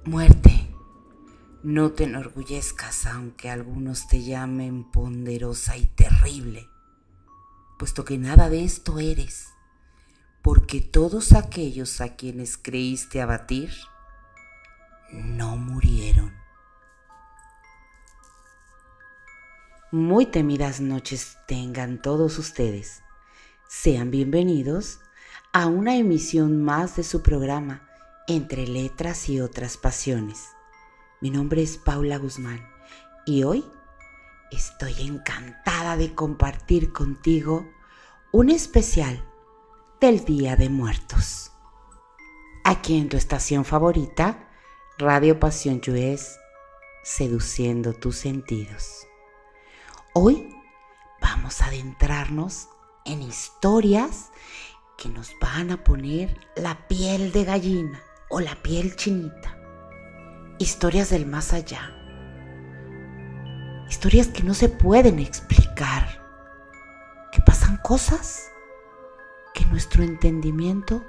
Muerte, no te enorgullezcas aunque algunos te llamen ponderosa y terrible, puesto que nada de esto eres, porque todos aquellos a quienes creíste abatir no murieron. Muy temidas noches tengan todos ustedes. Sean bienvenidos a una emisión más de su programa Entre Letras y Otras Pasiones. Mi nombre es Paula Guzmán y hoy estoy encantada de compartir contigo un especial del Día de Muertos. Aquí en tu estación favorita, Radio Pasión US, seduciendo tus sentidos. Hoy vamos a adentrarnos en historias que nos van a poner la piel de gallina o la piel chinita. Historias del más allá. Historias que no se pueden explicar. Que pasan cosas que nuestro entendimiento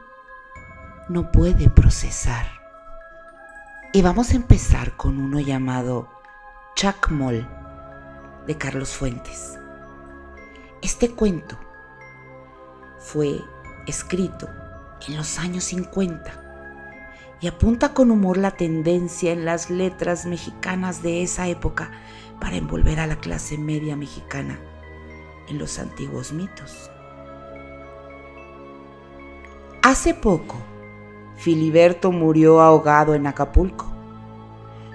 no puede procesar. Y vamos a empezar con uno llamado Chacmol, de Carlos Fuentes. Este cuento fue escrito en los años 50 y apunta con humor la tendencia en las letras mexicanas de esa época para envolver a la clase media mexicana en los antiguos mitos. Hace poco, Filiberto murió ahogado en Acapulco.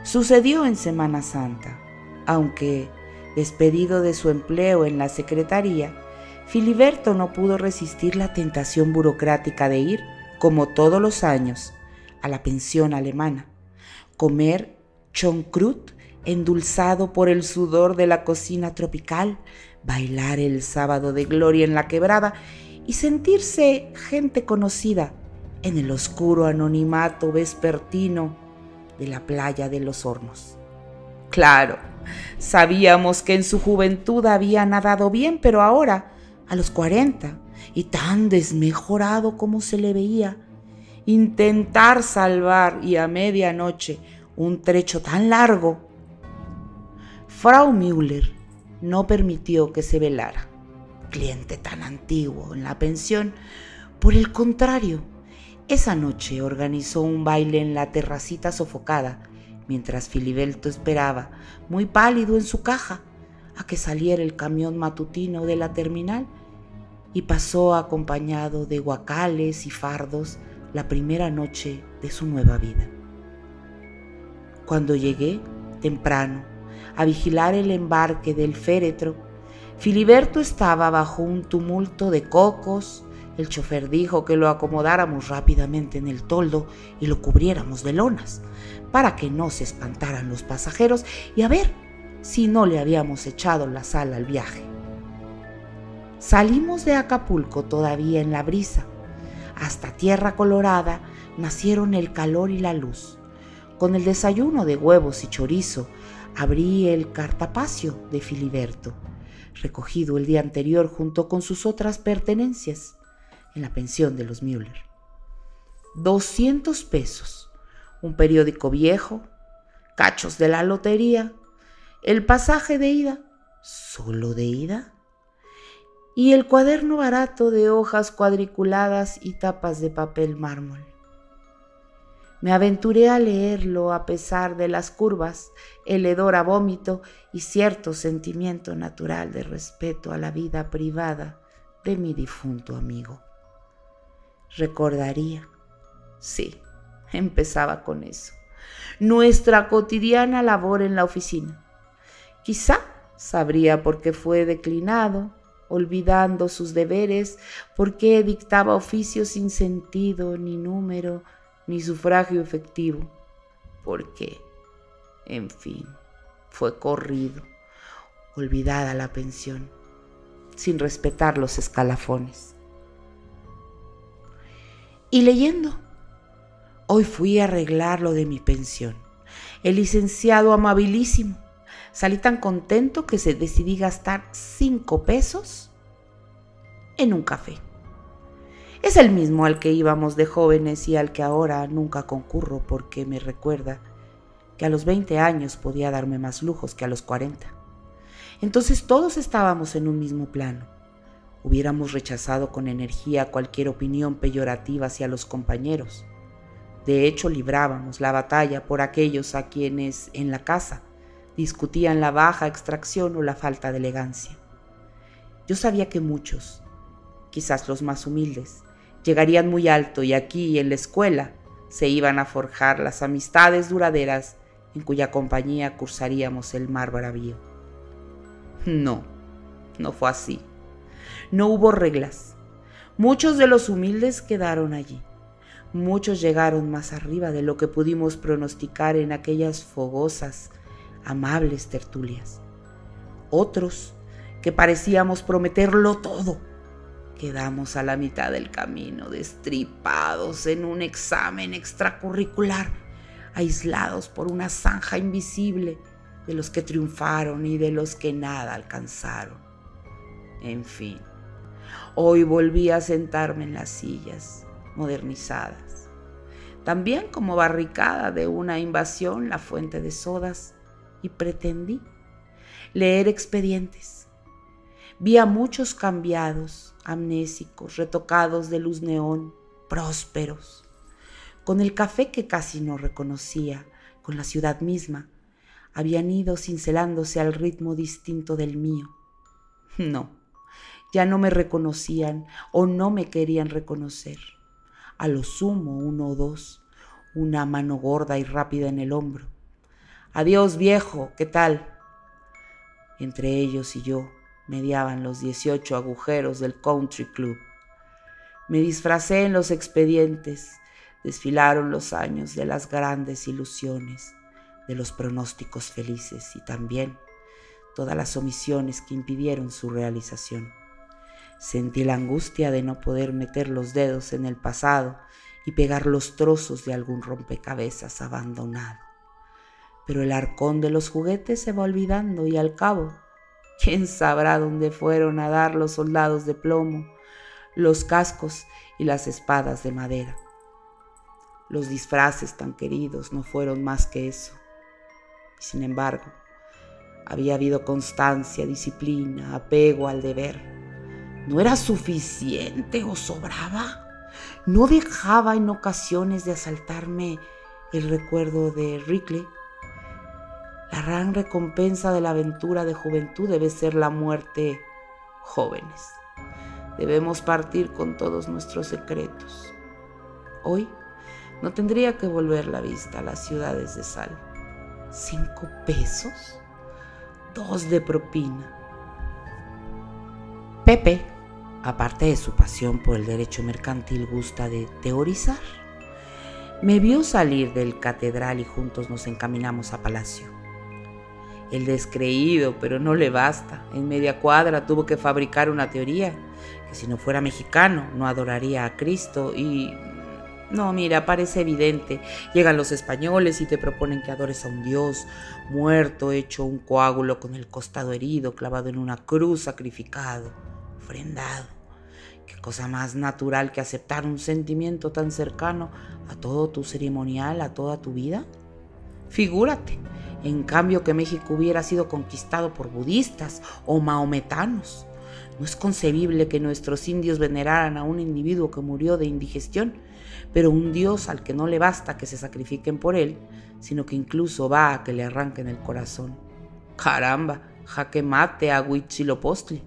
Sucedió en Semana Santa, aunque despedido de su empleo en la secretaría, Filiberto no pudo resistir la tentación burocrática de ir, como todos los años, a la pensión alemana, comer Schonkrut endulzado por el sudor de la cocina tropical, bailar el sábado de gloria en la quebrada y sentirse gente conocida en el oscuro anonimato vespertino de la playa de los Hornos. Claro, sabíamos que en su juventud había nadado bien, pero ahora, a los 40, y tan desmejorado como se le veía, intentar salvar y a medianoche un trecho tan largo. Frau Müller no permitió que se velara, cliente tan antiguo en la pensión. Por el contrario, esa noche organizó un baile en la terracita sofocada, mientras Filiberto esperaba, muy pálido en su caja, a que saliera el camión matutino de la terminal, y pasó acompañado de guacales y fardos la primera noche de su nueva vida. Cuando llegué, temprano, a vigilar el embarque del féretro, Filiberto estaba bajo un tumulto de cocos. El chofer dijo que lo acomodáramos rápidamente en el toldo y lo cubriéramos de lonas, para que no se espantaran los pasajeros y a ver si no le habíamos echado la sal al viaje. Salimos de Acapulco todavía en la brisa. Hasta Tierra Colorada nacieron el calor y la luz. Con el desayuno de huevos y chorizo, abrí el cartapacio de Filiberto, recogido el día anterior junto con sus otras pertenencias, en la pensión de los Müller. 200 pesos, un periódico viejo, cachos de la lotería, el pasaje de ida, solo de ida, y el cuaderno barato de hojas cuadriculadas y tapas de papel mármol. Me aventuré a leerlo a pesar de las curvas, el hedor a vómito y cierto sentimiento natural de respeto a la vida privada de mi difunto amigo. Recordaría, sí, empezaba con eso, nuestra cotidiana labor en la oficina. Quizá sabría por qué fue declinado, olvidando sus deberes, por qué dictaba oficios sin sentido, ni número, ni sufragio efectivo, por qué, en fin, fue corrido, olvidada la pensión, sin respetar los escalafones. Y leyendo, hoy fui a arreglar lo de mi pensión. El licenciado amabilísimo. Salí tan contento que decidí gastar 5 pesos en un café. Es el mismo al que íbamos de jóvenes y al que ahora nunca concurro porque me recuerda que a los 20 años podía darme más lujos que a los 40. Entonces todos estábamos en un mismo plano. Hubiéramos rechazado con energía cualquier opinión peyorativa hacia los compañeros. De hecho, librábamos la batalla por aquellos a quienes, en la casa, discutían la baja extracción o la falta de elegancia. Yo sabía que muchos, quizás los más humildes, llegarían muy alto y aquí, en la escuela, se iban a forjar las amistades duraderas en cuya compañía cursaríamos el mar bravío. No fue así. No hubo reglas. Muchos de los humildes quedaron allí. Muchos llegaron más arriba de lo que pudimos pronosticar en aquellas fogosas, amables tertulias. Otros, que parecíamos prometerlo todo, quedamos a la mitad del camino, destripados en un examen extracurricular, aislados por una zanja invisible de los que triunfaron y de los que nada alcanzaron. En fin, hoy volví a sentarme en las sillas modernizadas, también como barricada de una invasión la fuente de sodas, y pretendí leer expedientes. Vi a muchos cambiados, amnésicos, retocados de luz neón, prósperos, con el café que casi no reconocía, con la ciudad misma. Habían ido cincelándose al ritmo distinto del mío. No, ya no me reconocían o no me querían reconocer. A lo sumo uno o dos, una mano gorda y rápida en el hombro. «Adiós, viejo, ¿qué tal?» Entre ellos y yo mediaban los 18 agujeros del country club. Me disfracé en los expedientes, desfilaron los años de las grandes ilusiones, de los pronósticos felices y también todas las omisiones que impidieron su realización. Sentí la angustia de no poder meter los dedos en el pasado y pegar los trozos de algún rompecabezas abandonado. Pero el arcón de los juguetes se va olvidando y al cabo, ¿quién sabrá dónde fueron a dar los soldados de plomo, los cascos y las espadas de madera? Los disfraces tan queridos no fueron más que eso. Y sin embargo, había habido constancia, disciplina, apego al deber. ¿No era suficiente o sobraba? ¿No dejaba en ocasiones de asaltarme el recuerdo de Wrigley? La gran recompensa de la aventura de juventud debe ser la muerte jóvenes. Debemos partir con todos nuestros secretos. Hoy no tendría que volver la vista a las ciudades de sal. 5 pesos, 2 de propina. Pepe, aparte de su pasión por el derecho mercantil, gusta de teorizar. Me vio salir del catedral y juntos nos encaminamos a Palacio. El descreído, pero no le basta. En media cuadra tuvo que fabricar una teoría, que si no fuera mexicano no adoraría a Cristo y... No, mira, parece evidente. Llegan los españoles y te proponen que adores a un Dios muerto, hecho un coágulo con el costado herido, clavado en una cruz, sacrificado, ofrendado. ¿Qué cosa más natural que aceptar un sentimiento tan cercano a todo tu ceremonial, a toda tu vida? Figúrate, en cambio, que México hubiera sido conquistado por budistas o mahometanos. No es concebible que nuestros indios veneraran a un individuo que murió de indigestión, pero un Dios al que no le basta que se sacrifiquen por él, sino que incluso va a que le arranquen el corazón. ¡Caramba! ¡Jaque mate a Huitzilopochtli!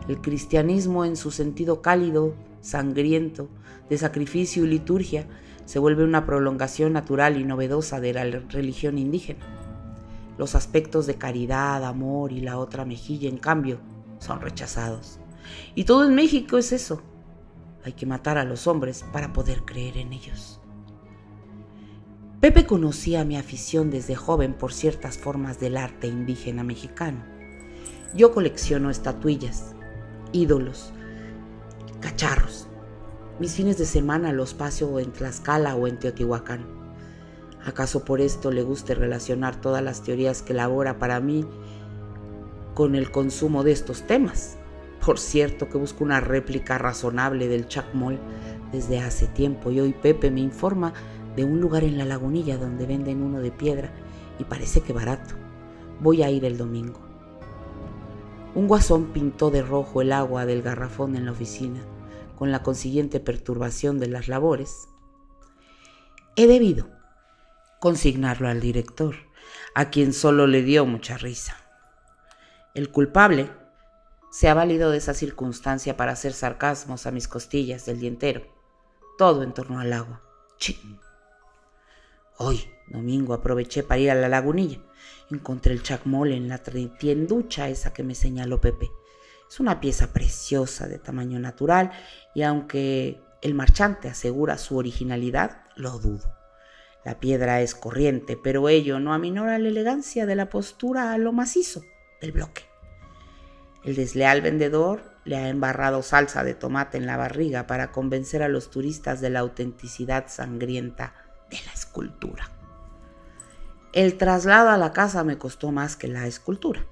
El cristianismo, en su sentido cálido, sangriento, de sacrificio y liturgia, se vuelve una prolongación natural y novedosa de la religión indígena. Los aspectos de caridad, amor y la otra mejilla, en cambio, son rechazados. Y todo en México es eso. Hay que matar a los hombres para poder creer en ellos. Pepe conocía mi afición desde joven por ciertas formas del arte indígena mexicano. Yo colecciono estatuillas, ídolos, cacharros. Mis fines de semana los paso en Tlaxcala o en Teotihuacán. ¿Acaso por esto le guste relacionar todas las teorías que elabora para mí con el consumo de estos temas? Por cierto que busco una réplica razonable del chacmol desde hace tiempo y hoy Pepe me informa de un lugar en La Lagunilla donde venden uno de piedra y parece que barato. Voy a ir el domingo. Un guasón pintó de rojo el agua del garrafón en la oficina, con la consiguiente perturbación de las labores. He debido consignarlo al director, a quien solo le dio mucha risa. El culpable se ha valido de esa circunstancia para hacer sarcasmos a mis costillas del día entero, todo en torno al agua. ¡Chin! Hoy, domingo, aproveché para ir a la lagunilla. Encontré el chacmol en la tienducha esa que me señaló Pepe. Es una pieza preciosa de tamaño natural y aunque el marchante asegura su originalidad, lo dudo. La piedra es corriente, pero ello no aminora la elegancia de la postura a lo macizo del bloque. El desleal vendedor le ha embarrado salsa de tomate en la barriga para convencer a los turistas de la autenticidad sangrienta de la escultura. El traslado a la casa me costó más que la escultura,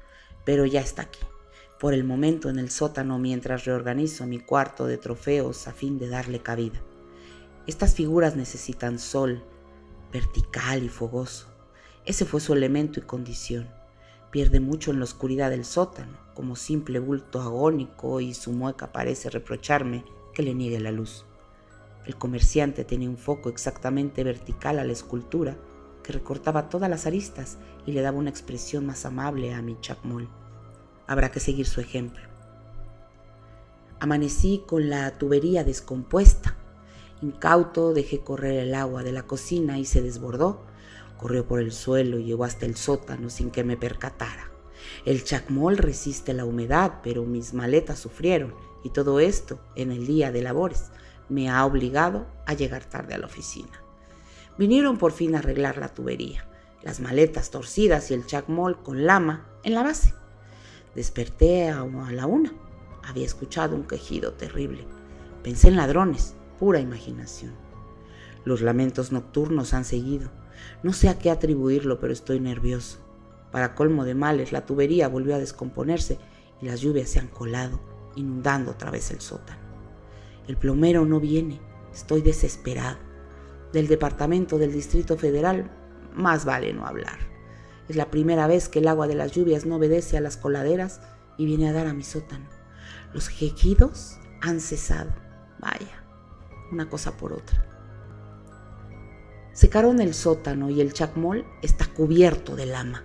pero ya está aquí, por el momento en el sótano mientras reorganizo mi cuarto de trofeos a fin de darle cabida. Estas figuras necesitan sol, vertical y fogoso. Ese fue su elemento y condición. Pierde mucho en la oscuridad del sótano, como simple bulto agónico, y su mueca parece reprocharme que le niegue la luz. El comerciante tenía un foco exactamente vertical a la escultura que recortaba todas las aristas y le daba una expresión más amable a mi chacmol. Habrá que seguir su ejemplo. Amanecí con la tubería descompuesta. Incauto dejé correr el agua de la cocina y se desbordó. Corrió por el suelo y llegó hasta el sótano sin que me percatara. El chacmol resiste la humedad, pero mis maletas sufrieron y todo esto, en el día de labores, me ha obligado a llegar tarde a la oficina. Vinieron por fin a arreglar la tubería, las maletas torcidas y el chacmol con lama en la base. Desperté a la 1. Había escuchado un quejido terrible. Pensé en ladrones, pura imaginación. Los lamentos nocturnos han seguido. No sé a qué atribuirlo, pero estoy nervioso. Para colmo de males, la tubería volvió a descomponerse y las lluvias se han colado, inundando otra vez el sótano. El plomero no viene. Estoy desesperado. Del departamento del Distrito Federal, más vale no hablar. Es la primera vez que el agua de las lluvias no obedece a las coladeras y viene a dar a mi sótano. Los quejidos han cesado. Vaya, una cosa por otra. Secaron el sótano y el chacmol está cubierto de lama.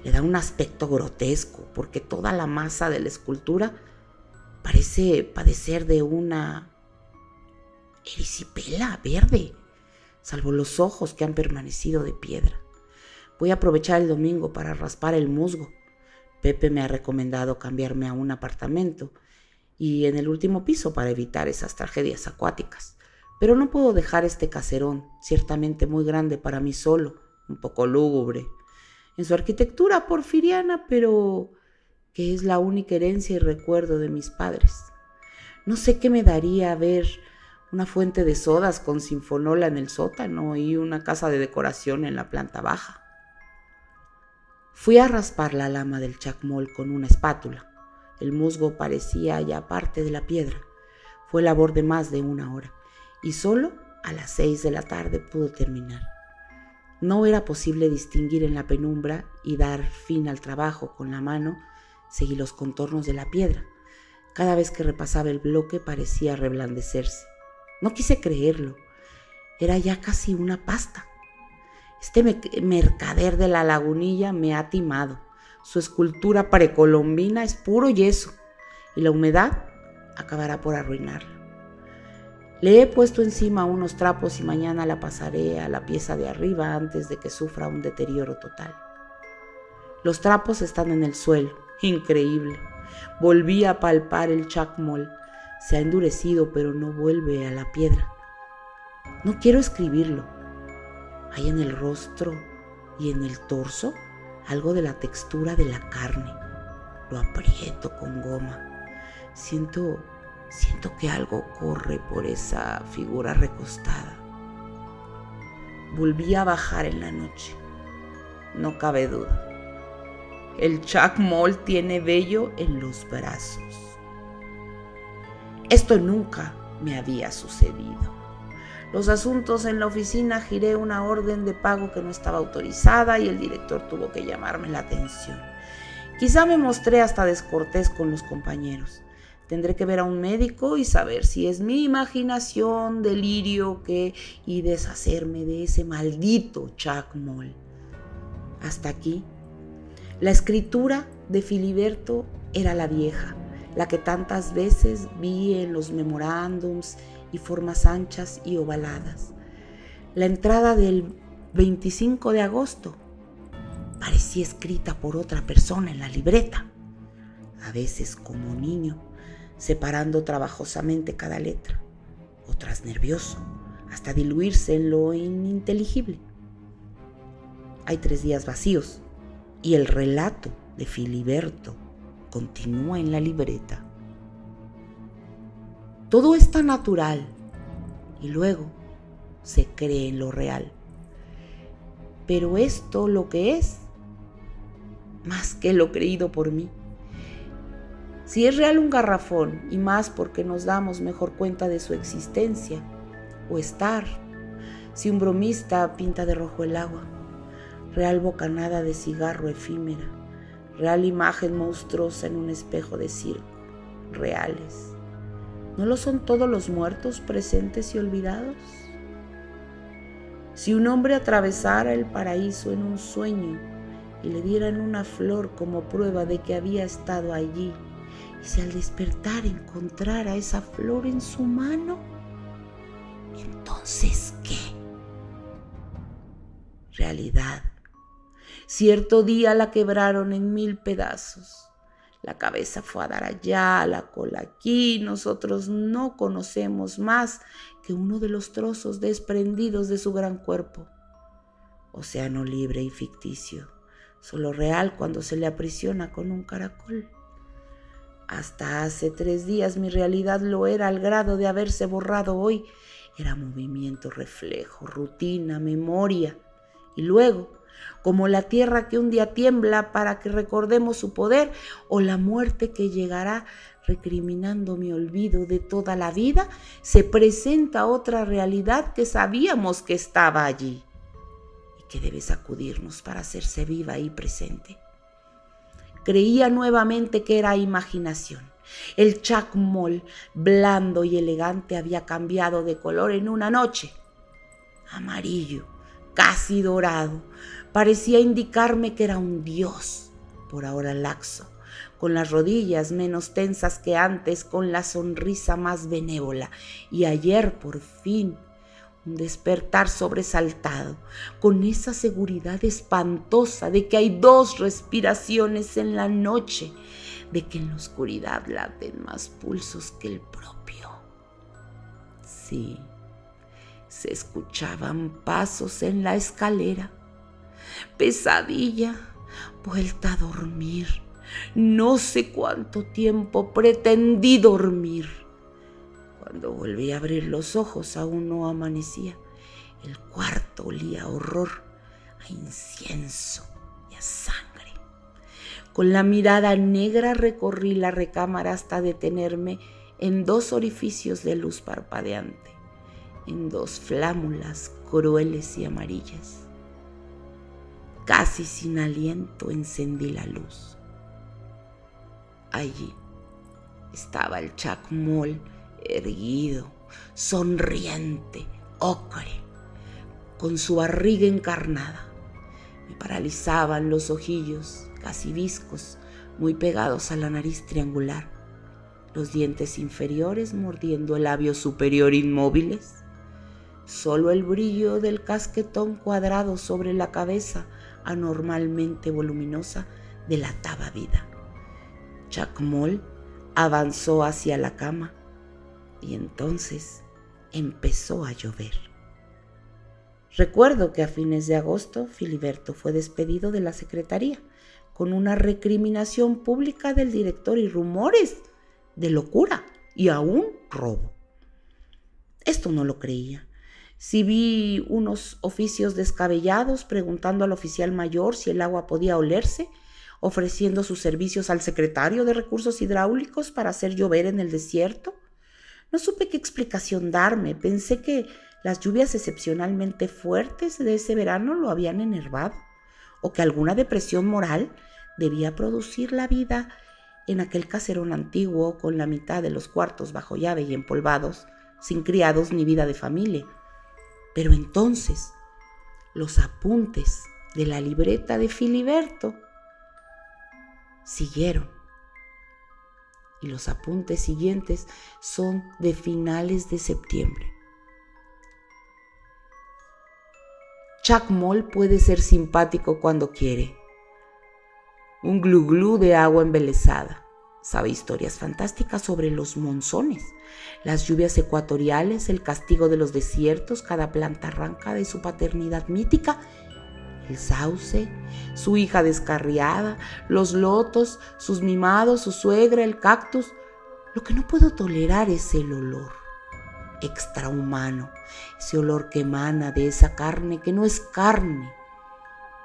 Le da un aspecto grotesco porque toda la masa de la escultura parece padecer de una erisipela verde, salvo los ojos que han permanecido de piedra. Voy a aprovechar el domingo para raspar el musgo. Pepe me ha recomendado cambiarme a un apartamento y en el último piso para evitar esas tragedias acuáticas. Pero no puedo dejar este caserón, ciertamente muy grande para mí solo, un poco lúgubre, en su arquitectura porfiriana, pero que es la única herencia y recuerdo de mis padres. No sé qué me daría ver una fuente de sodas con sinfonola en el sótano y una casa de decoración en la planta baja. Fui a raspar la lama del chacmol con una espátula. El musgo parecía ya parte de la piedra. Fue labor de más de 1 hora y solo a las 6 de la tarde pudo terminar. No era posible distinguir en la penumbra y dar fin al trabajo con la mano. Seguí los contornos de la piedra. Cada vez que repasaba el bloque parecía reblandecerse. No quise creerlo. Era ya casi una pasta. Este mercader de la lagunilla me ha timado. Su escultura precolombina es puro yeso y la humedad acabará por arruinarla. Le he puesto encima unos trapos y mañana la pasaré a la pieza de arriba antes de que sufra un deterioro total. Los trapos están en el suelo. Increíble. Volví a palpar el chacmol. Se ha endurecido, pero no vuelve a la piedra. No quiero escribirlo. Hay en el rostro y en el torso algo de la textura de la carne. Lo aprieto con goma. Siento que algo corre por esa figura recostada. Volví a bajar en la noche. No cabe duda. El chacmol tiene vello en los brazos. Esto nunca me había sucedido. los asuntos en la oficina, giré una orden de pago que no estaba autorizada y el director tuvo que llamarme la atención. Quizá me mostré hasta descortés con los compañeros. Tendré que ver a un médico y saber si es mi imaginación, delirio, y deshacerme de ese maldito Chuck Moll. Hasta aquí, la escritura de Filiberto era la vieja, la que tantas veces vi en los memorándums y formas anchas y ovaladas. La entrada del 25 de agosto parecía escrita por otra persona en la libreta, a veces como niño, separando trabajosamente cada letra, otras nervioso, hasta diluirse en lo ininteligible. Hay 3 días vacíos y el relato de Filiberto continúa en la libreta. Todo es tan natural y luego se cree en lo real. Pero esto lo que es, más que lo creído por mí. Si es real un garrafón, y más porque nos damos mejor cuenta de su existencia o estar, si un bromista pinta de rojo el agua, real bocanada de cigarro efímera, real imagen monstruosa en un espejo de circo, reales. ¿No lo son todos los muertos presentes y olvidados? Si un hombre atravesara el paraíso en un sueño y le dieran una flor como prueba de que había estado allí, y si al despertar encontrara esa flor en su mano, ¿entonces qué? Realidad. Cierto día la quebraron en 1000 pedazos. La cabeza fue a dar allá, la cola aquí. Nosotros no conocemos más que uno de los trozos desprendidos de su gran cuerpo. Océano libre y ficticio, solo real cuando se le aprisiona con un caracol. Hasta hace 3 días mi realidad lo era al grado de haberse borrado hoy. Era movimiento, reflejo, rutina, memoria. Y luego, como la tierra que un día tiembla para que recordemos su poder, o la muerte que llegará recriminando mi olvido de toda la vida, se presenta otra realidad que sabíamos que estaba allí y que debe sacudirnos para hacerse viva y presente. Creía nuevamente que era imaginación. El Chuck Moll, blando y elegante, había cambiado de color en una noche. Amarillo, casi dorado, parecía indicarme que era un dios, por ahora laxo, con las rodillas menos tensas que antes, con la sonrisa más benévola, y ayer por fin un despertar sobresaltado, con esa seguridad espantosa de que hay 2 respiraciones en la noche, de que en la oscuridad laten más pulsos que el propio. Sí, se escuchaban pasos en la escalera. Pesadilla, vuelta a dormir. No sé cuánto tiempo pretendí dormir. Cuando volví a abrir los ojos aún no amanecía. El cuarto olía a horror, a incienso y a sangre. Con la mirada negra recorrí la recámara hasta detenerme en 2 orificios de luz parpadeante, en 2 flámulas crueles y amarillas. Casi sin aliento encendí la luz. Allí estaba el Chuck Moll, erguido, sonriente, ocre, con su barriga encarnada. Me paralizaban los ojillos, casi viscos, muy pegados a la nariz triangular, los dientes inferiores mordiendo el labio superior inmóviles. Solo el brillo del casquetón cuadrado sobre la cabeza anormalmente voluminosa delataba vida. Chuck Moll avanzó hacia la cama y entonces empezó a llover. Recuerdo que a fines de agosto Filiberto fue despedido de la secretaría con una recriminación pública del director y rumores de locura y aún robo. Esto no lo creía. Si vi unos oficios descabellados preguntando al oficial mayor si el agua podía olerse, ofreciendo sus servicios al secretario de Recursos Hidráulicos para hacer llover en el desierto. No supe qué explicación darme. Pensé que las lluvias excepcionalmente fuertes de ese verano lo habían enervado, o que alguna depresión moral debía producir la vida en aquel caserón antiguo con la mitad de los cuartos bajo llave y empolvados, sin criados ni vida de familia. Pero entonces los apuntes de la libreta de Filiberto siguieron. Y los apuntes siguientes son de finales de septiembre. Chuck Moll puede ser simpático cuando quiere. Un glu-glu de agua embelesada. Sabe historias fantásticas sobre los monzones, las lluvias ecuatoriales, el castigo de los desiertos, cada planta arranca de su paternidad mítica, el sauce, su hija descarriada, los lotos, sus mimados, su suegra, el cactus. Lo que no puedo tolerar es el olor extrahumano, ese olor que emana de esa carne que no es carne,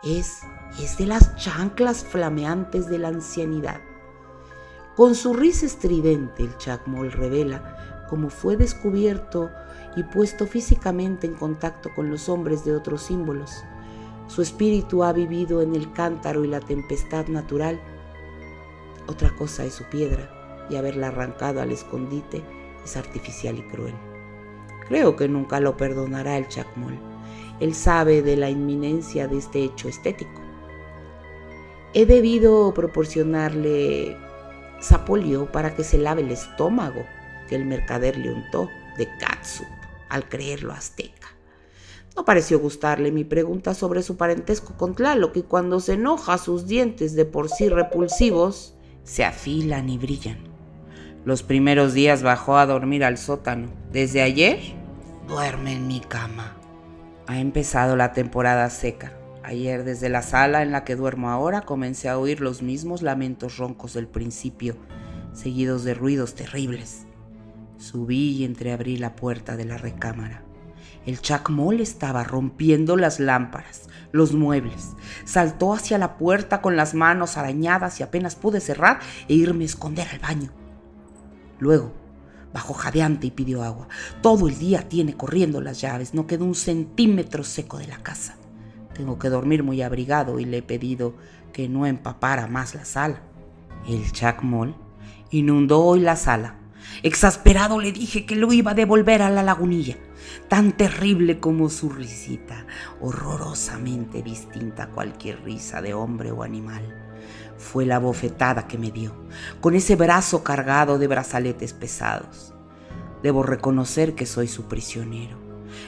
es de las chanclas flameantes de la ancianidad. Con su risa estridente, el Chuck Moll revela cómo fue descubierto y puesto físicamente en contacto con los hombres de otros símbolos. Su espíritu ha vivido en el cántaro y la tempestad natural. Otra cosa es su piedra, y haberla arrancado al escondite es artificial y cruel. Creo que nunca lo perdonará el Chuck Moll. Él sabe de la inminencia de este hecho estético. He debido proporcionarle sapolio para que se lave el estómago que el mercader le untó de catsup al creerlo azteca. No pareció gustarle mi pregunta sobre su parentesco con Tlaloc, y cuando se enoja sus dientes de por sí repulsivos se afilan y brillan. Los primeros días bajó a dormir al sótano. Desde ayer duerme en mi cama. Ha empezado la temporada seca. Ayer, desde la sala en la que duermo ahora, comencé a oír los mismos lamentos roncos del principio, seguidos de ruidos terribles. Subí y entreabrí la puerta de la recámara. El Chuck Moll estaba rompiendo las lámparas, los muebles. Saltó hacia la puerta con las manos arañadas y apenas pude cerrar e irme a esconder al baño. Luego bajó jadeante y pidió agua. Todo el día tiene corriendo las llaves, no quedó un centímetro seco de la casa. Tengo que dormir muy abrigado y le he pedido que no empapara más la sala. El Chuck Moll inundó hoy la sala. Exasperado le dije que lo iba a devolver a la lagunilla, tan terrible como su risita, horrorosamente distinta a cualquier risa de hombre o animal. Fue la bofetada que me dio, con ese brazo cargado de brazaletes pesados. Debo reconocer que soy su prisionero.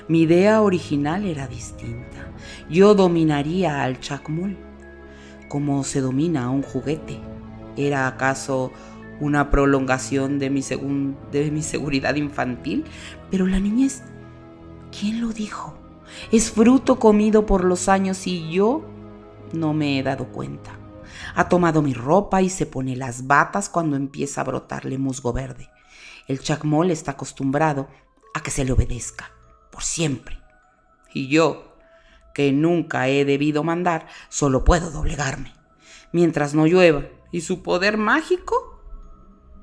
Mi idea original era distinta. Yo dominaría al Chuck Moll, como se domina a un juguete. ¿Era acaso una prolongación de mi seguridad infantil? Pero la niñez, ¿quién lo dijo? Es fruto comido por los años y yo no me he dado cuenta. Ha tomado mi ropa y se pone las batas cuando empieza a brotarle musgo verde. El Chuck Moll está acostumbrado a que se le obedezca, por siempre. Y yo, que nunca he debido mandar, solo puedo doblegarme. Mientras no llueva y su poder mágico,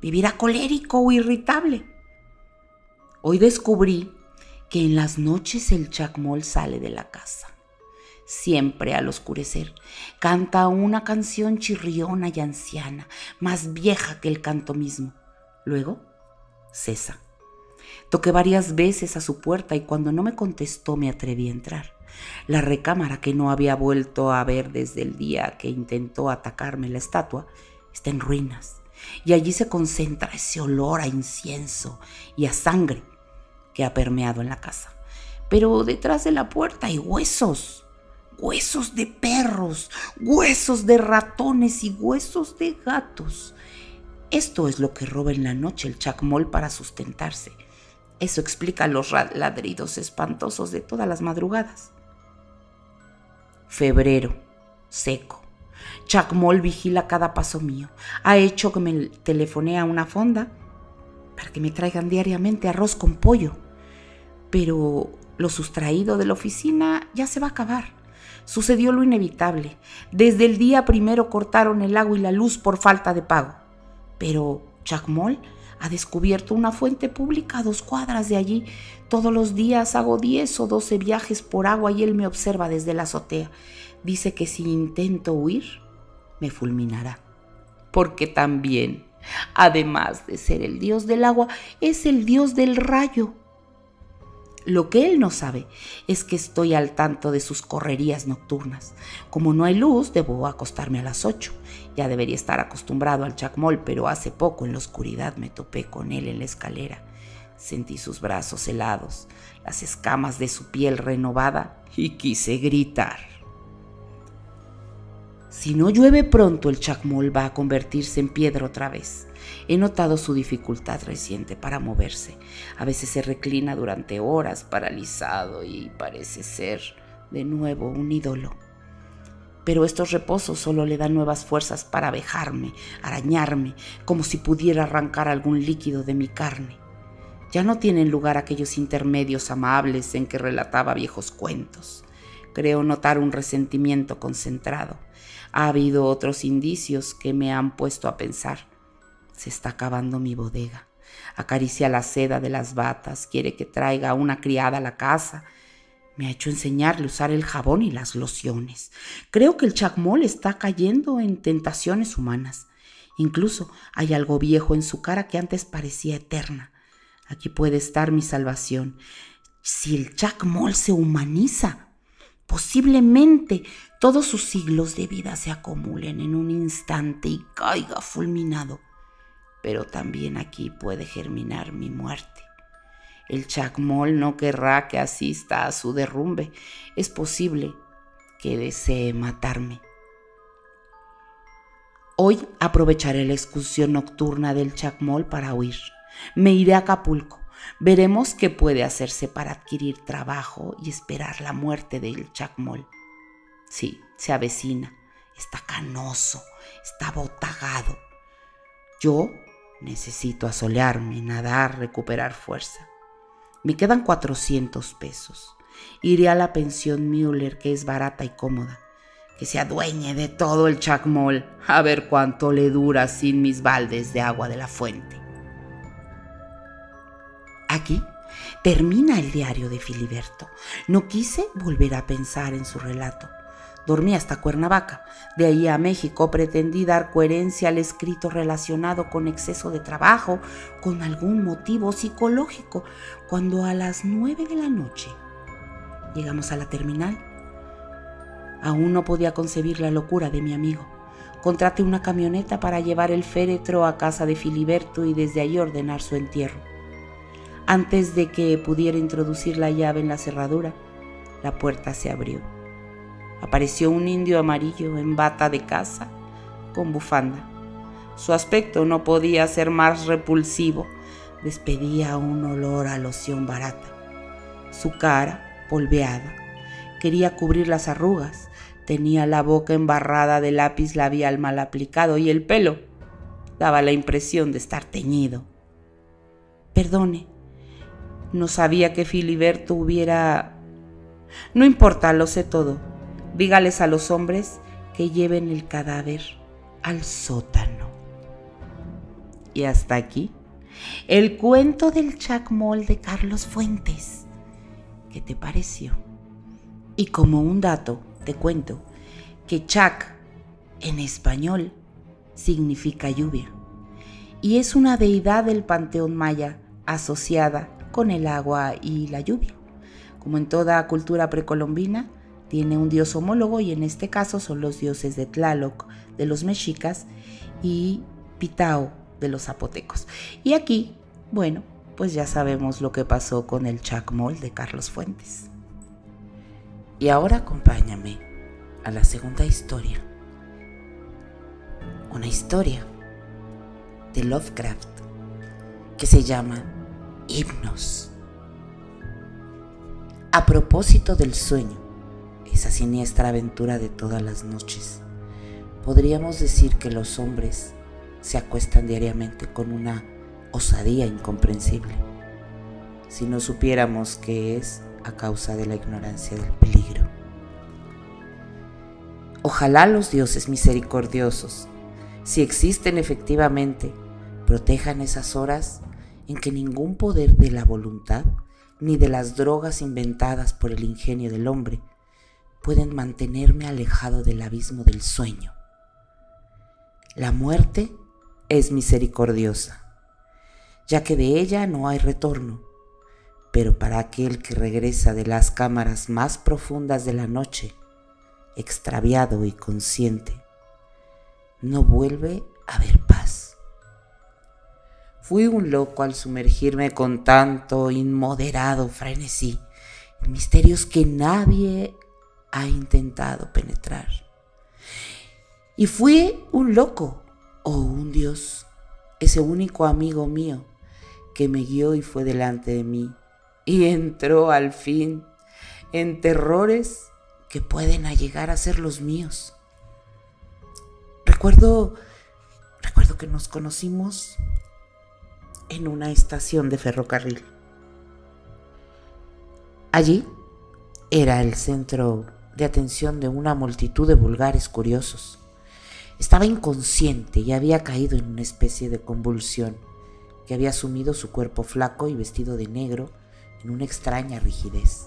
vivirá colérico o irritable. Hoy descubrí que en las noches el Chuck Moll sale de la casa. Siempre al oscurecer, canta una canción chirriona y anciana, más vieja que el canto mismo. Luego, cesa. Toqué varias veces a su puerta y cuando no me contestó me atreví a entrar. La recámara, que no había vuelto a ver desde el día que intentó atacarme la estatua, está en ruinas y allí se concentra ese olor a incienso y a sangre que ha permeado en la casa. Pero detrás de la puerta hay huesos. Huesos de perros, huesos de ratones y huesos de gatos. Esto es lo que roba en la noche el Chuck Moll para sustentarse. Eso explica los ladridos espantosos de todas las madrugadas. Febrero, seco. Chuck Moll vigila cada paso mío. Ha hecho que me telefonee a una fonda para que me traigan diariamente arroz con pollo. Pero lo sustraído de la oficina ya se va a acabar. Sucedió lo inevitable. Desde el día primero cortaron el agua y la luz por falta de pago. Pero Chuck Moll Ha descubierto una fuente pública a 2 cuadras de allí. Todos los días hago 10 o 12 viajes por agua y él me observa desde la azotea. Dice que si intento huir, me fulminará. Porque también, además de ser el dios del agua, es el dios del rayo. Lo que él no sabe es que estoy al tanto de sus correrías nocturnas. Como no hay luz, debo acostarme a las 8. Ya debería estar acostumbrado al chacmol, pero hace poco en la oscuridad me topé con él en la escalera. Sentí sus brazos helados, las escamas de su piel renovada y quise gritar. Si no llueve pronto, el chacmol va a convertirse en piedra otra vez. He notado su dificultad reciente para moverse. A veces se reclina durante horas paralizado y parece ser de nuevo un ídolo. Pero estos reposos solo le dan nuevas fuerzas para abejarme, arañarme, como si pudiera arrancar algún líquido de mi carne. Ya no tienen lugar aquellos intermedios amables en que relataba viejos cuentos. Creo notar un resentimiento concentrado. Ha habido otros indicios que me han puesto a pensar. Se está acabando mi bodega. Acaricia la seda de las batas, quiere que traiga a una criada a la casa. Me ha hecho enseñarle a usar el jabón y las lociones. Creo que el chacmol está cayendo en tentaciones humanas. Incluso hay algo viejo en su cara que antes parecía eterna. Aquí puede estar mi salvación. Si el chacmol se humaniza, posiblemente todos sus siglos de vida se acumulen en un instante y caiga fulminado. Pero también aquí puede germinar mi muerte. El chacmol no querrá que asista a su derrumbe. Es posible que desee matarme. Hoy aprovecharé la excursión nocturna del chacmol para huir. Me iré a Acapulco. Veremos qué puede hacerse para adquirir trabajo y esperar la muerte del chacmol. Sí, se avecina. Está canoso, está botagado. Yo necesito asolearme, nadar, recuperar fuerza. Me quedan 400 pesos. Iré a la pensión Müller, que es barata y cómoda. Que se adueñe de todo el chacmol, a ver cuánto le dura sin mis baldes de agua de la fuente. Aquí termina el diario de Filiberto. No quise volver a pensar en su relato. Dormí hasta Cuernavaca. De ahí a México pretendí dar coherencia al escrito relacionado con exceso de trabajo, con algún motivo psicológico, cuando a las 9 de la noche llegamos a la terminal. Aún no podía concebir la locura de mi amigo. Contraté una camioneta para llevar el féretro a casa de Filiberto y desde ahí ordenar su entierro. Antes de que pudiera introducir la llave en la cerradura, la puerta se abrió. Apareció un indio amarillo en bata de caza, con bufanda. Su aspecto no podía ser más repulsivo. Despedía un olor a loción barata. Su cara, polveada, quería cubrir las arrugas. Tenía la boca embarrada de lápiz labial mal aplicado y el pelo daba la impresión de estar teñido. Perdone, no sabía que Filiberto hubiera... No importa, lo sé todo. Dígales a los hombres que lleven el cadáver al sótano. Y hasta aquí el cuento del chacmol de Carlos Fuentes. ¿Qué te pareció? Y como un dato, te cuento que chac en español significa lluvia y es una deidad del panteón maya asociada con el agua y la lluvia. Como en toda cultura precolombina, tiene un dios homólogo y en este caso son los dioses de Tlaloc de los mexicas y Pitao de los zapotecos. Y aquí, bueno, pues ya sabemos lo que pasó con el chacmol de Carlos Fuentes. Y ahora acompáñame a la segunda historia. Una historia de Lovecraft que se llama Himnos. A propósito del sueño, esa siniestra aventura de todas las noches, podríamos decir que los hombres se acuestan diariamente con una osadía incomprensible, si no supiéramos que es a causa de la ignorancia del peligro. Ojalá los dioses misericordiosos, si existen efectivamente, protejan esas horas en que ningún poder de la voluntad ni de las drogas inventadas por el ingenio del hombre pueden mantenerme alejado del abismo del sueño. La muerte es misericordiosa, ya que de ella no hay retorno, pero para aquel que regresa de las cámaras más profundas de la noche, extraviado y consciente, no vuelve a haber paz. Fui un loco al sumergirme con tanto inmoderado frenesí en misterios que nadie ha intentado penetrar. Y fui un loco o un dios, ese único amigo mío que me guió y fue delante de mí y entró al fin en terrores que pueden llegar a ser los míos. Recuerdo que nos conocimos en una estación de ferrocarril. Allí era el centro de atención de una multitud de vulgares curiosos. Estaba inconsciente y había caído en una especie de convulsión que había sumido su cuerpo flaco y vestido de negro en una extraña rigidez.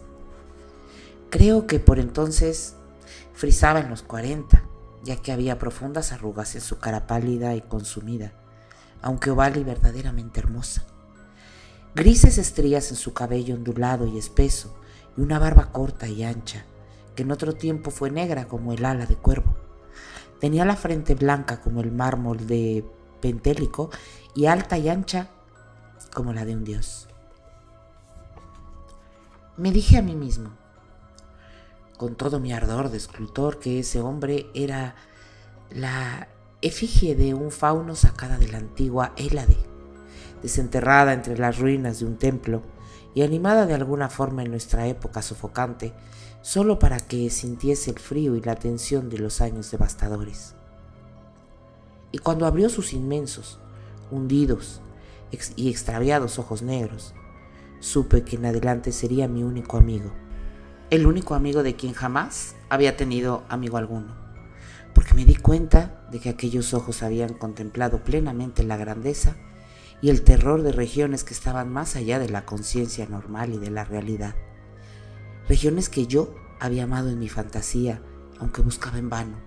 Creo que por entonces frisaba en los 40, ya que había profundas arrugas en su cara pálida y consumida, aunque oval y verdaderamente hermosa. Grises estrías en su cabello ondulado y espeso, y una barba corta y ancha, que en otro tiempo fue negra como el ala de cuervo. Tenía la frente blanca como el mármol de Pentélico y alta y ancha como la de un dios. Me dije a mí mismo, con todo mi ardor de escultor, que ese hombre era la efigie de un fauno sacada de la antigua Hélade, desenterrada entre las ruinas de un templo y animada de alguna forma en nuestra época sofocante, solo para que sintiese el frío y la tensión de los años devastadores. Y cuando abrió sus inmensos, hundidos y extraviados ojos negros, supe que en adelante sería mi único amigo, el único amigo de quien jamás había tenido amigo alguno, porque me di cuenta de que aquellos ojos habían contemplado plenamente la grandeza y el terror de regiones que estaban más allá de la conciencia normal y de la realidad, regiones que yo había amado en mi fantasía, aunque buscaba en vano.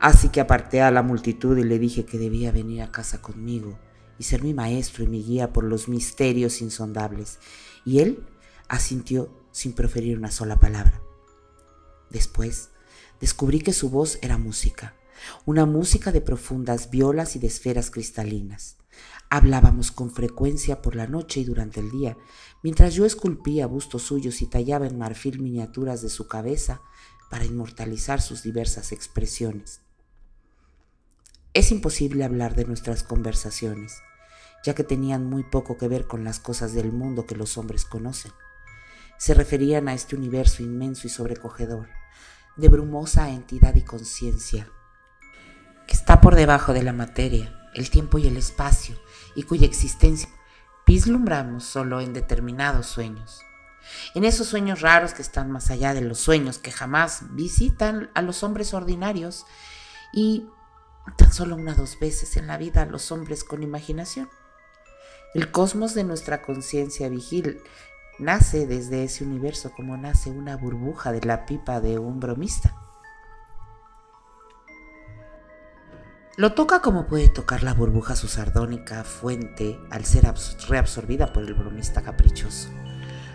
Así que aparté a la multitud y le dije que debía venir a casa conmigo y ser mi maestro y mi guía por los misterios insondables, y él asintió sin proferir una sola palabra. Después descubrí que su voz era música, una música de profundas violas y de esferas cristalinas. Hablábamos con frecuencia por la noche y durante el día, mientras yo esculpía bustos suyos y tallaba en marfil miniaturas de su cabeza para inmortalizar sus diversas expresiones. Es imposible hablar de nuestras conversaciones, ya que tenían muy poco que ver con las cosas del mundo que los hombres conocen. Se referían a este universo inmenso y sobrecogedor, de brumosa entidad y conciencia, que está por debajo de la materia, el tiempo y el espacio, y cuya existencia vislumbramos solo en determinados sueños. En esos sueños raros que están más allá de los sueños que jamás visitan a los hombres ordinarios y tan solo 1 o 2 veces en la vida a los hombres con imaginación. El cosmos de nuestra conciencia vigil nace desde ese universo como nace una burbuja de la pipa de un bromista. Lo toca como puede tocar la burbuja su sardónica fuente al ser reabsorbida por el bromista caprichoso.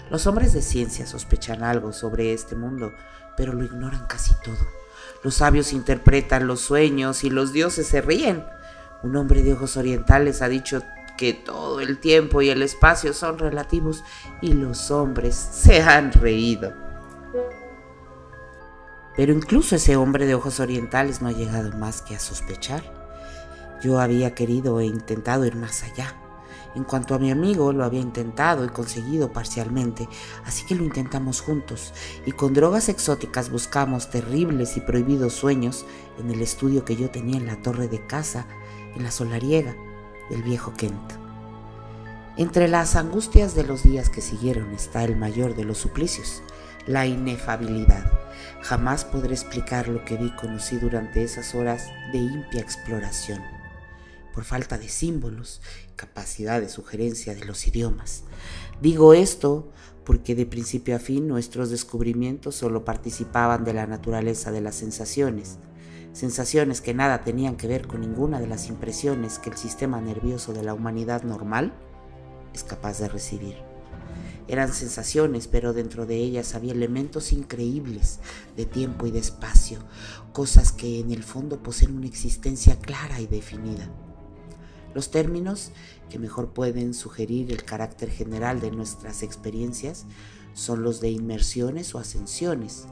Los hombres de ciencia sospechan algo sobre este mundo, pero lo ignoran casi todo. Los sabios interpretan los sueños y los dioses se ríen. Un hombre de ojos orientales ha dicho que todo el tiempo y el espacio son relativos, y los hombres se han reído. Pero incluso ese hombre de ojos orientales no ha llegado más que a sospechar. Yo había querido e intentado ir más allá. En cuanto a mi amigo, lo había intentado y conseguido parcialmente, así que lo intentamos juntos, y con drogas exóticas buscamos terribles y prohibidos sueños en el estudio que yo tenía en la torre de casa, en la solariega del viejo Kent. Entre las angustias de los días que siguieron está el mayor de los suplicios, la inefabilidad. Jamás podré explicar lo que vi y conocí durante esas horas de impía exploración. por falta de símbolos, capacidad de sugerencia de los idiomas. Digo esto porque de principio a fin nuestros descubrimientos solo participaban de la naturaleza de las sensaciones que nada tenían que ver con ninguna de las impresiones que el sistema nervioso de la humanidad normal es capaz de recibir. Eran sensaciones, pero dentro de ellas había elementos increíbles de tiempo y de espacio, cosas que en el fondo poseen una existencia clara y definida. Los términos que mejor pueden sugerir el carácter general de nuestras experiencias son los de inmersiones o ascensiones,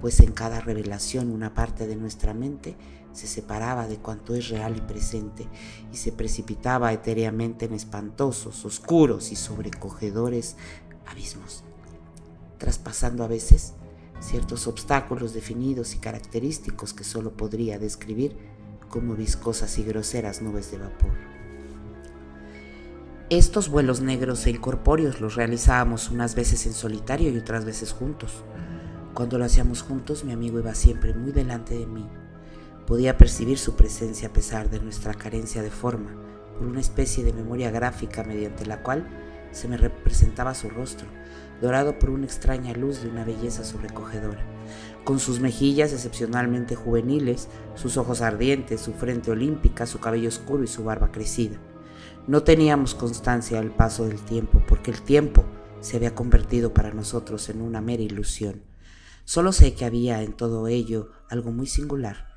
pues en cada revelación una parte de nuestra mente se separaba de cuanto es real y presente y se precipitaba etéreamente en espantosos, oscuros y sobrecogedores abismos, traspasando a veces ciertos obstáculos definidos y característicos que solo podría describir como viscosas y groseras nubes de vapor. Estos vuelos negros e incorpóreos los realizábamos unas veces en solitario y otras veces juntos. Cuando lo hacíamos juntos, mi amigo iba siempre muy delante de mí. Podía percibir su presencia a pesar de nuestra carencia de forma, por una especie de memoria gráfica mediante la cual se me representaba su rostro, dorado por una extraña luz de una belleza sobrecogedora, con sus mejillas excepcionalmente juveniles, sus ojos ardientes, su frente olímpica, su cabello oscuro y su barba crecida. No teníamos constancia del paso del tiempo, porque el tiempo se había convertido para nosotros en una mera ilusión. Solo sé que había en todo ello algo muy singular,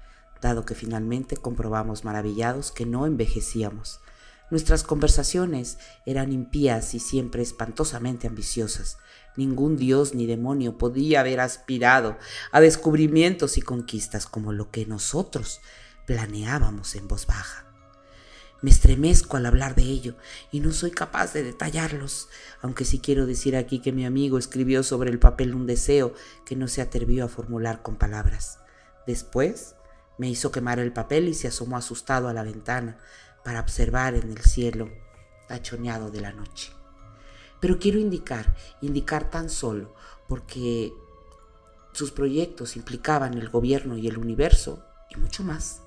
dado que finalmente comprobamos maravillados que no envejecíamos. Nuestras conversaciones eran impías y siempre espantosamente ambiciosas. Ningún dios ni demonio podía haber aspirado a descubrimientos y conquistas como lo que nosotros planeábamos en voz baja. Me estremezco al hablar de ello y no soy capaz de detallarlos, aunque sí quiero decir aquí que mi amigo escribió sobre el papel un deseo que no se atrevió a formular con palabras. Después me hizo quemar el papel y se asomó asustado a la ventana para observar en el cielo tachoneado de la noche. Pero quiero indicar tan solo porque sus proyectos implicaban el gobierno y el universo y mucho más.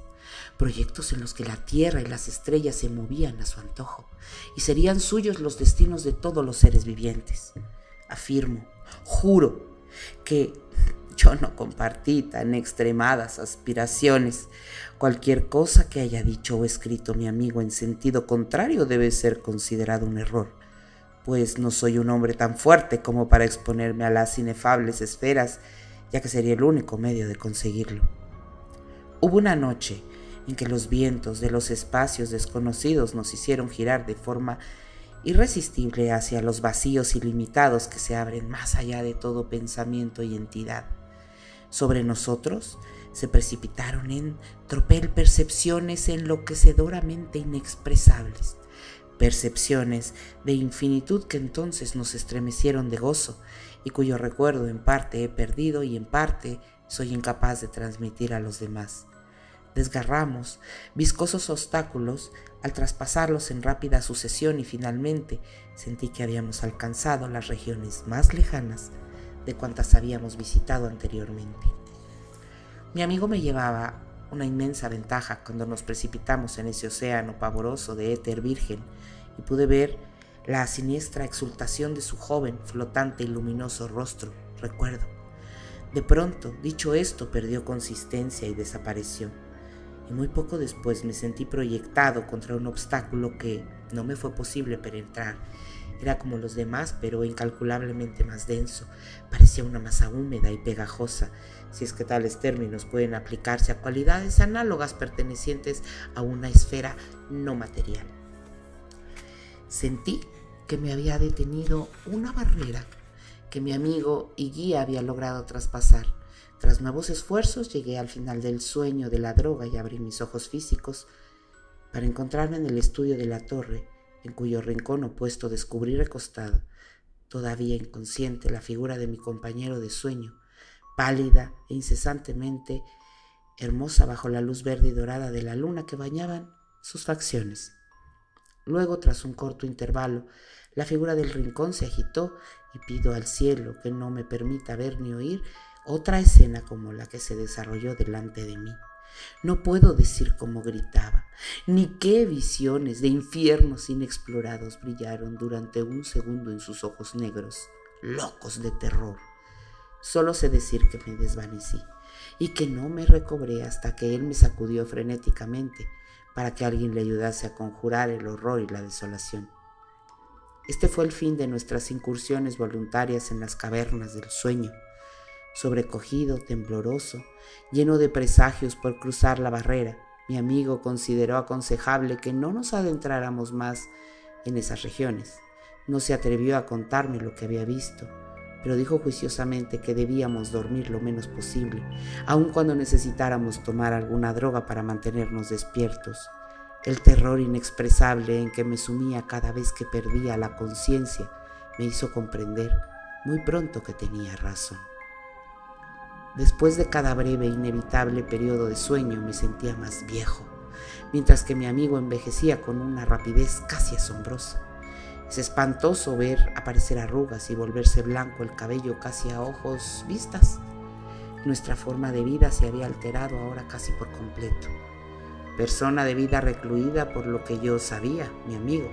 Proyectos en los que la tierra y las estrellas se movían a su antojo y serían suyos los destinos de todos los seres vivientes. Afirmo, juro, que yo no compartí tan extremadas aspiraciones. Cualquier cosa que haya dicho o escrito mi amigo en sentido contrario debe ser considerado un error, pues no soy un hombre tan fuerte como para exponerme a las inefables esferas, ya que sería el único medio de conseguirlo. Hubo una noche en que los vientos de los espacios desconocidos nos hicieron girar de forma irresistible hacia los vacíos ilimitados que se abren más allá de todo pensamiento y entidad. Sobre nosotros se precipitaron en tropel percepciones enloquecedoramente inexpresables, percepciones de infinitud que entonces nos estremecieron de gozo y cuyo recuerdo en parte he perdido y en parte soy incapaz de transmitir a los demás. Desgarramos viscosos obstáculos al traspasarlos en rápida sucesión y finalmente sentí que habíamos alcanzado las regiones más lejanas de cuantas habíamos visitado anteriormente. Mi amigo me llevaba una inmensa ventaja cuando nos precipitamos en ese océano pavoroso de éter virgen y pude ver la siniestra exultación de su joven, flotante y luminoso rostro, recuerdo. De pronto, dicho esto, perdió consistencia y desapareció. Y muy poco después me sentí proyectado contra un obstáculo que no me fue posible penetrar. Era como los demás, pero incalculablemente más denso. Parecía una masa húmeda y pegajosa, si es que tales términos pueden aplicarse a cualidades análogas pertenecientes a una esfera no material. Sentí que me había detenido una barrera que mi amigo y guía había logrado traspasar. Tras nuevos esfuerzos llegué al final del sueño de la droga y abrí mis ojos físicos para encontrarme en el estudio de la torre, en cuyo rincón opuesto descubrí recostado, todavía inconsciente, la figura de mi compañero de sueño, pálida e incesantemente hermosa bajo la luz verde y dorada de la luna que bañaban sus facciones. Luego, tras un corto intervalo, la figura del rincón se agitó y pido al cielo que no me permita ver ni oír otra escena como la que se desarrolló delante de mí. No puedo decir cómo gritaba, ni qué visiones de infiernos inexplorados brillaron durante un segundo en sus ojos negros, locos de terror. Solo sé decir que me desvanecí y que no me recobré hasta que él me sacudió frenéticamente para que alguien le ayudase a conjurar el horror y la desolación. Este fue el fin de nuestras incursiones voluntarias en las cavernas del sueño. Sobrecogido, tembloroso, lleno de presagios por cruzar la barrera, mi amigo consideró aconsejable que no nos adentráramos más en esas regiones. No se atrevió a contarme lo que había visto, pero dijo juiciosamente que debíamos dormir lo menos posible, aun cuando necesitáramos tomar alguna droga para mantenernos despiertos. El terror inexpresable en que me sumía cada vez que perdía la conciencia me hizo comprender muy pronto que tenía razón. Después de cada breve e inevitable periodo de sueño me sentía más viejo, mientras que mi amigo envejecía con una rapidez casi asombrosa. Es espantoso ver aparecer arrugas y volverse blanco el cabello casi a ojos vistas. Nuestra forma de vida se había alterado ahora casi por completo. Persona de vida recluida por lo que yo sabía, mi amigo,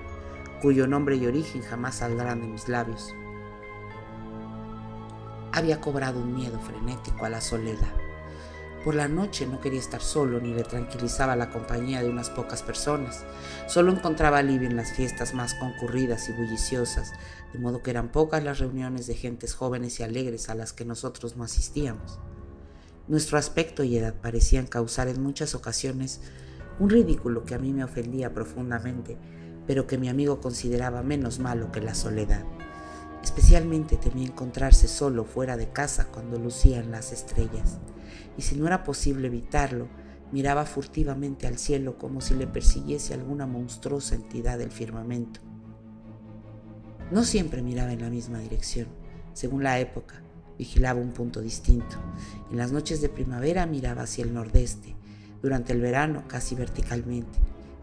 cuyo nombre y origen jamás saldrán de mis labios, había cobrado un miedo frenético a la soledad. Por la noche no quería estar solo ni le tranquilizaba la compañía de unas pocas personas. Solo encontraba alivio en las fiestas más concurridas y bulliciosas, de modo que eran pocas las reuniones de gentes jóvenes y alegres a las que nosotros no asistíamos. Nuestro aspecto y edad parecían causar en muchas ocasiones un ridículo que a mí me ofendía profundamente, pero que mi amigo consideraba menos malo que la soledad. Especialmente temía encontrarse solo fuera de casa cuando lucían las estrellas, y si no era posible evitarlo, miraba furtivamente al cielo como si le persiguiese alguna monstruosa entidad del firmamento. No siempre miraba en la misma dirección. Según la época, vigilaba un punto distinto. En las noches de primavera miraba hacia el nordeste, durante el verano casi verticalmente,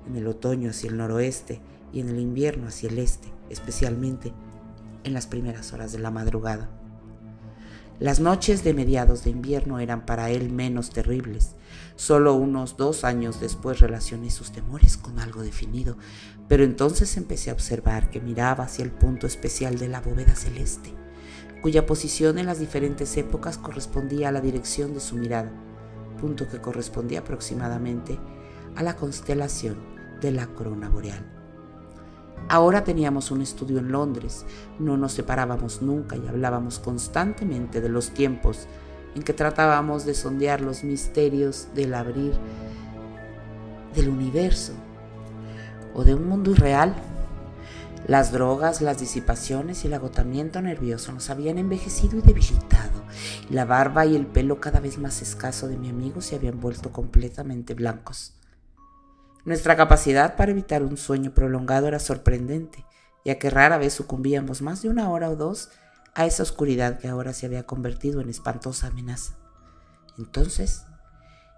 en el otoño hacia el noroeste y en el invierno hacia el este, especialmente en las primeras horas de la madrugada. Las noches de mediados de invierno eran para él menos terribles. Solo unos 2 años después relacioné sus temores con algo definido, pero entonces empecé a observar que miraba hacia el punto especial de la bóveda celeste, cuya posición en las diferentes épocas correspondía a la dirección de su mirada, punto que correspondía aproximadamente a la constelación de la corona boreal. Ahora teníamos un estudio en Londres, no nos separábamos nunca y hablábamos constantemente de los tiempos en que tratábamos de sondear los misterios del abrir del universo o de un mundo irreal. Las drogas, las disipaciones y el agotamiento nervioso nos habían envejecido y debilitado, y la barba y el pelo cada vez más escaso de mi amigo se habían vuelto completamente blancos. Nuestra capacidad para evitar un sueño prolongado era sorprendente, ya que rara vez sucumbíamos más de 1 hora o 2 a esa oscuridad que ahora se había convertido en espantosa amenaza. Entonces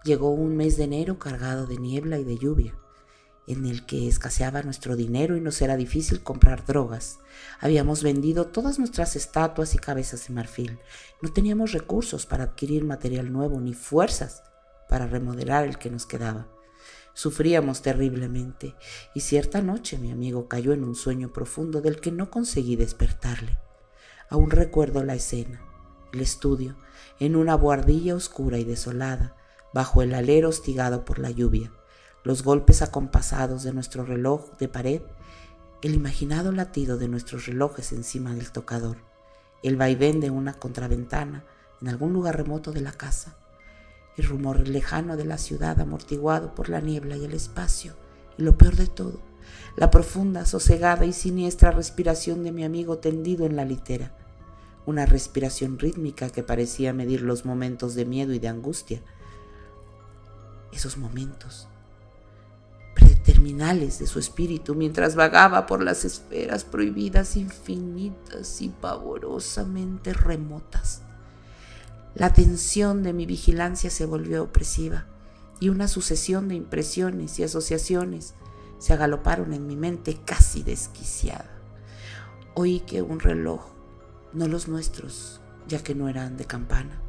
llegó un mes de enero cargado de niebla y de lluvia, en el que escaseaba nuestro dinero y nos era difícil comprar drogas. Habíamos vendido todas nuestras estatuas y cabezas de marfil. No teníamos recursos para adquirir material nuevo ni fuerzas para remodelar el que nos quedaba. Sufríamos terriblemente y cierta noche mi amigo cayó en un sueño profundo del que no conseguí despertarle. Aún recuerdo la escena, el estudio, en una buhardilla oscura y desolada, bajo el alero hostigado por la lluvia, los golpes acompasados de nuestro reloj de pared, el imaginado latido de nuestros relojes encima del tocador, el vaivén de una contraventana en algún lugar remoto de la casa, el rumor lejano de la ciudad amortiguado por la niebla y el espacio, y lo peor de todo, la profunda, sosegada y siniestra respiración de mi amigo tendido en la litera, una respiración rítmica que parecía medir los momentos de miedo y de angustia, esos momentos preterminales de su espíritu mientras vagaba por las esferas prohibidas infinitas y pavorosamente remotas. La tensión de mi vigilancia se volvió opresiva y una sucesión de impresiones y asociaciones se agaloparon en mi mente casi desquiciada. Oí que un reloj, no los nuestros, ya que no eran de campana.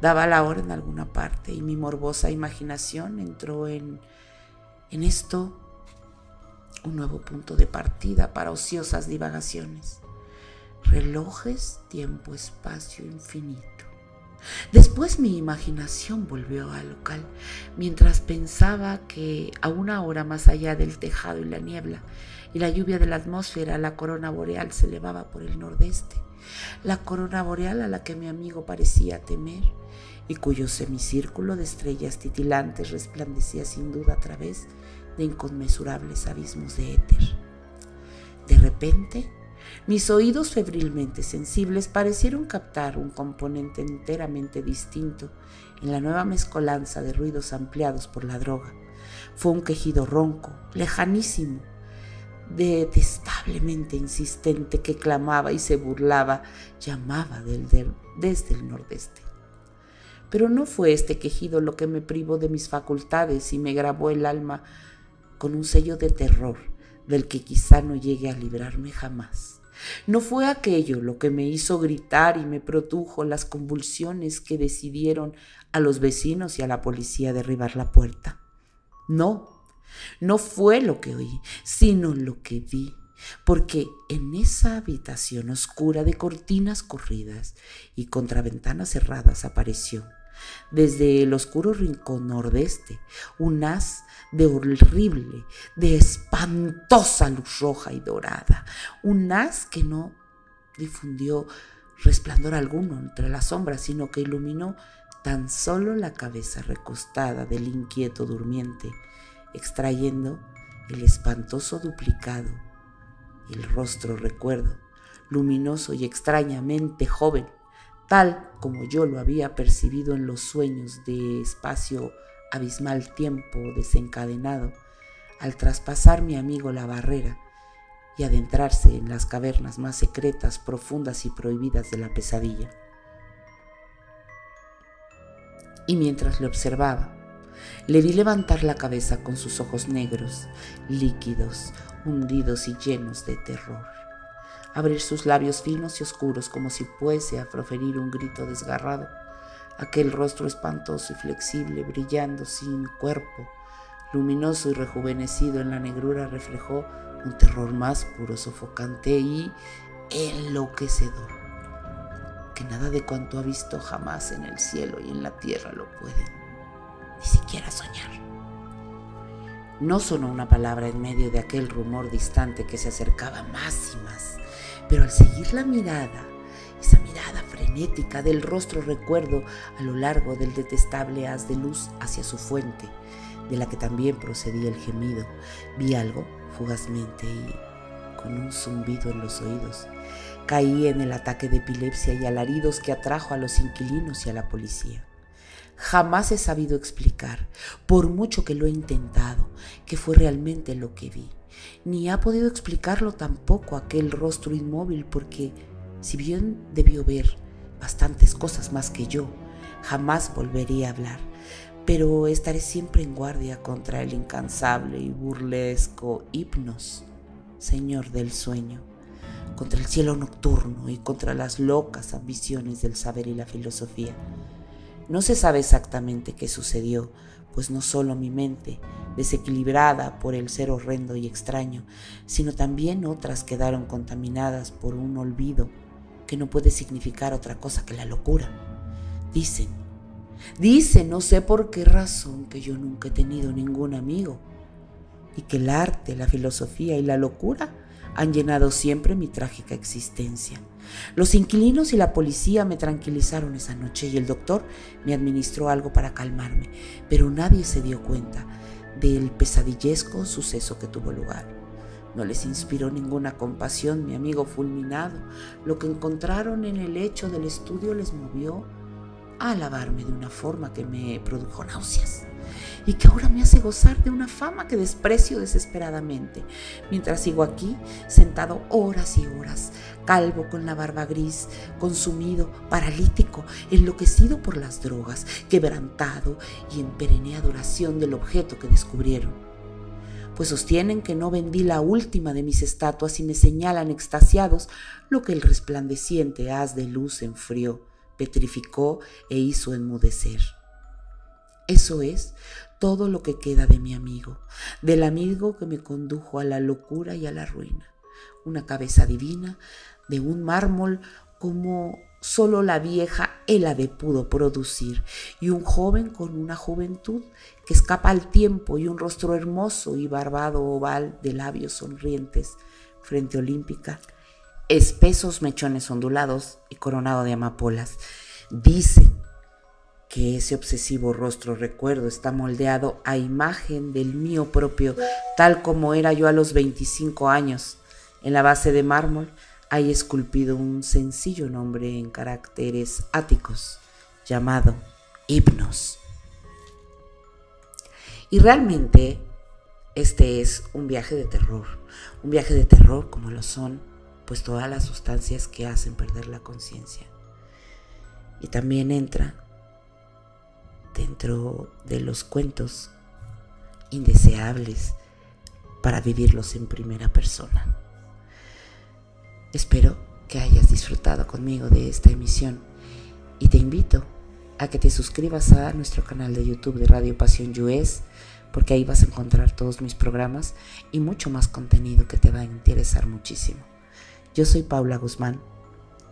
Daba la hora en alguna parte y mi morbosa imaginación entró en esto un nuevo punto de partida para ociosas divagaciones. Relojes, tiempo, espacio, infinito. Después mi imaginación volvió al local, mientras pensaba que a una hora más allá del tejado y la niebla y la lluvia de la atmósfera, la corona boreal se elevaba por el nordeste, la corona boreal a la que mi amigo parecía temer y cuyo semicírculo de estrellas titilantes resplandecía sin duda a través de inconmensurables abismos de éter. De repente, mis oídos febrilmente sensibles parecieron captar un componente enteramente distinto en la nueva mezcolanza de ruidos ampliados por la droga. Fue un quejido ronco, lejanísimo, detestablemente insistente, que clamaba y se burlaba, llamaba desde el nordeste. Pero no fue este quejido lo que me privó de mis facultades y me grabó el alma con un sello de terror del que quizá no llegue a librarme jamás. No fue aquello lo que me hizo gritar y me produjo las convulsiones que decidieron a los vecinos y a la policía derribar la puerta. No fue lo que oí, sino lo que vi, porque en esa habitación oscura de cortinas corridas y contraventanas cerradas apareció, desde el oscuro rincón nordeste, un haz de horrible, de espantosa luz roja y dorada, un haz que no difundió resplandor alguno entre las sombras, sino que iluminó tan solo la cabeza recostada del inquieto durmiente, extrayendo el espantoso duplicado y el rostro recuerdo, luminoso y extrañamente joven, tal como yo lo había percibido en los sueños de espacio abismal tiempo desencadenado, al traspasar mi amigo la barrera y adentrarse en las cavernas más secretas, profundas y prohibidas de la pesadilla. Y mientras le observaba, le vi levantar la cabeza con sus ojos negros, líquidos, hundidos y llenos de terror, abrir sus labios finos y oscuros como si fuese a proferir un grito desgarrado, aquel rostro espantoso y flexible, brillando sin cuerpo, luminoso y rejuvenecido en la negrura, reflejó un terror más puro, sofocante y enloquecedor, que nada de cuanto ha visto jamás en el cielo y en la tierra lo puede ni siquiera soñar. No sonó una palabra en medio de aquel rumor distante que se acercaba más y más, pero al seguir la mirada, esa mirada frenética del rostro recuerdo a lo largo del detestable haz de luz hacia su fuente, de la que también procedía el gemido, vi algo fugazmente y con un zumbido en los oídos. Caí en el ataque de epilepsia y alaridos que atrajo a los inquilinos y a la policía. Jamás he sabido explicar, por mucho que lo he intentado, qué fue realmente lo que vi. Ni ha podido explicarlo tampoco aquel rostro inmóvil, porque si bien debió ver bastantes cosas más que yo, jamás volvería a hablar, pero estaré siempre en guardia contra el incansable y burlesco hipnos, señor del sueño, contra el cielo nocturno y contra las locas ambiciones del saber y la filosofía. No se sabe exactamente qué sucedió, pues no solo mi mente, desequilibrada por el ser horrendo y extraño, sino también otras quedaron contaminadas por un olvido que no puede significar otra cosa que la locura. Dicen, no sé por qué razón, que yo nunca he tenido ningún amigo y que el arte, la filosofía y la locura han llenado siempre mi trágica existencia. Los inquilinos y la policía me tranquilizaron esa noche y el doctor me administró algo para calmarme, pero nadie se dio cuenta del pesadillesco suceso que tuvo lugar. No les inspiró ninguna compasión mi amigo fulminado. Lo que encontraron en el lecho del estudio les movió a alabarme de una forma que me produjo náuseas y que ahora me hace gozar de una fama que desprecio desesperadamente, mientras sigo aquí, sentado horas y horas, calvo con la barba gris, consumido, paralítico, enloquecido por las drogas, quebrantado y en perenne adoración del objeto que descubrieron. Pues sostienen que no vendí la última de mis estatuas y me señalan extasiados lo que el resplandeciente haz de luz enfrió petrificó e hizo enmudecer. Eso es todo lo que queda de mi amigo, del amigo que me condujo a la locura y a la ruina. Una cabeza divina de un mármol como solo la vieja Hélade pudo producir, y un joven con una juventud que escapa al tiempo y un rostro hermoso y barbado oval de labios sonrientes, frente olímpica, espesos mechones ondulados y coronado de amapolas. Dicen que ese obsesivo rostro recuerdo está moldeado a imagen del mío propio, tal como era yo a los 25 años. En la base de mármol hay esculpido un sencillo nombre en caracteres áticos, llamado Hipnos. Y realmente este es un viaje de terror como lo son pues todas las sustancias que hacen perder la conciencia. Y también entra dentro de los cuentos indeseables para vivirlos en primera persona. Espero que hayas disfrutado conmigo de esta emisión y te invito a que te suscribas a nuestro canal de YouTube de Radio Pasión US, porque ahí vas a encontrar todos mis programas y mucho más contenido que te va a interesar muchísimo. Yo soy Paula Guzmán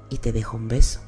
y te dejo un beso.